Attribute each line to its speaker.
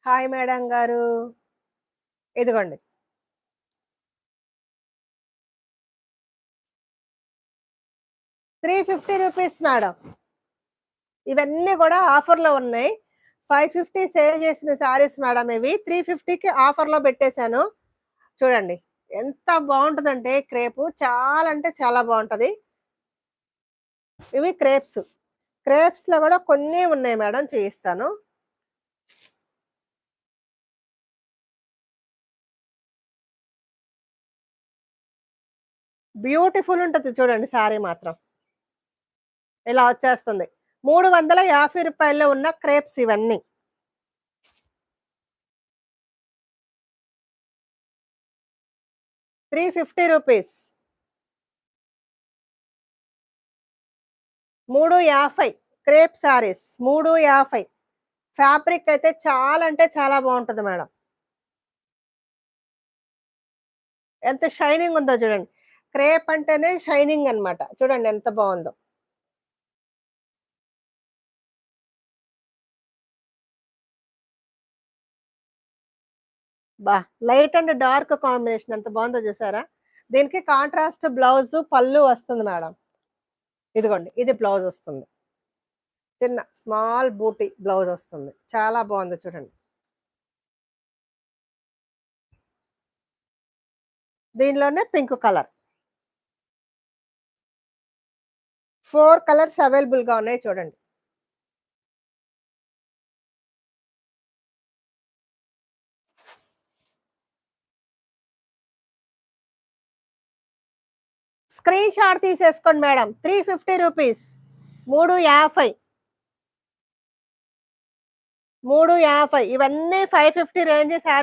Speaker 1: Hi madam గారు. ఇదిగోండి. 350 rupees madam. ఇవన్నీ గూడా ఆఫర్‌లో ఉన్నాయి. 550 సేల్ చేసిన శారీస్ మేడం ఇవి. 350కి ఆఫర్‌లో పెట్టేశాను. చూడండి. ఎంత బావుంటదంటే క్రేపు చాలా అంటే చాలా బావుంటది. ఇవి క్రేప్స్. క్రేప్స్‌లో గూడా కొన్నే ఉన్నాయి మేడం చూయిస్తాను. బ్యూటిఫుల్ ఉంటది చూడండి శారీ మాత్రం. ఇలా వచ్చేస్తుంది. రూ. 350 ఉన్న క్రేప్స్ ఇవన్నీ. 350 రూపీస్. 350 క్రేప్ శారీస్ 350. ఫ్యాబ్రిక్ అయితే చాలా అంటే చాలా బావుంటది మేడం. ఎంత షైనింగ్ ఉందో చూడండి. క్రేప్ అంటేనే షైనింగ్ అన్నమాట. చూడండి ఎంత బావుందో. లైట్ అండ్ డార్క్ కాంబినేషన్ ఎంత బావుందో చూసారా? దీనికి కాంట్రాస్ట్ బ్లౌజు, పళ్ళు వస్తుంది మేడం. ఇదిగోండి. ఇది బ్లౌజ్ వస్తుంది. చిన్న స్మాల్ బూటీ బ్లౌజ్ వస్తుంది. చాలా బావుంది చూడండి. దీనిలోనే పింక్ కలర్. 4 కలర్స్ అవైలబుల్‌గా ఉన్నాయి చూడండి. స్క్రీన్ షాట్ తీసేసుకోండి మేడం. 350 రూపీస్. 350. 350 ఇవన్నీ 550 రేంజ్ శారీ